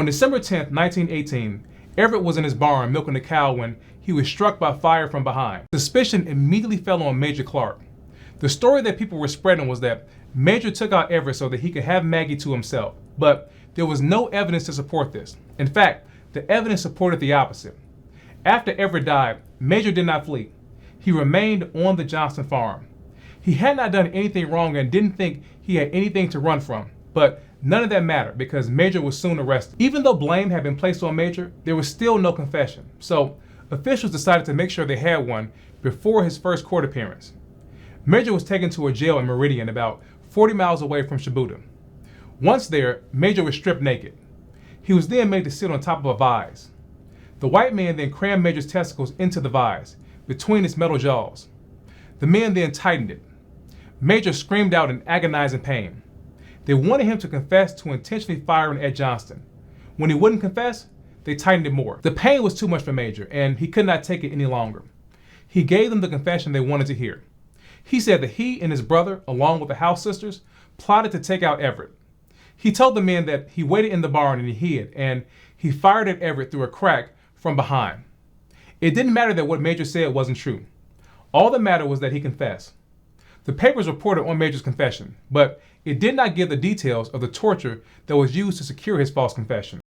On December 10, 1918, Everett was in his barn milking a cow when he was struck by fire from behind. Suspicion immediately fell on Major Clark. The story that people were spreading was that Major took out Everett so that he could have Maggie to himself, but there was no evidence to support this. In fact, the evidence supported the opposite. After Everett died, Major did not flee. He remained on the Johnston farm. He had not done anything wrong and didn't think he had anything to run from, but none of that mattered because Major was soon arrested. Even though blame had been placed on Major, there was still no confession. So officials decided to make sure they had one before his first court appearance. Major was taken to a jail in Meridian, about 40 miles away from Shubuta. Once there, Major was stripped naked. He was then made to sit on top of a vise. The white man then crammed Major's testicles into the vise, between its metal jaws. The men then tightened it. Major screamed out in agonizing pain. They wanted him to confess to intentionally firing at Johnston. When he wouldn't confess, they tightened it more. The pain was too much for Major, and he could not take it any longer. He gave them the confession they wanted to hear. He said that he and his brother, along with the house sisters, plotted to take out Everett. He told the men that he waited in the barn and he hid, and he fired at Everett through a crack from behind. It didn't matter that what Major said wasn't true. All that mattered was that he confessed. The papers reported on Major's confession, but it did not give the details of the torture that was used to secure his false confession.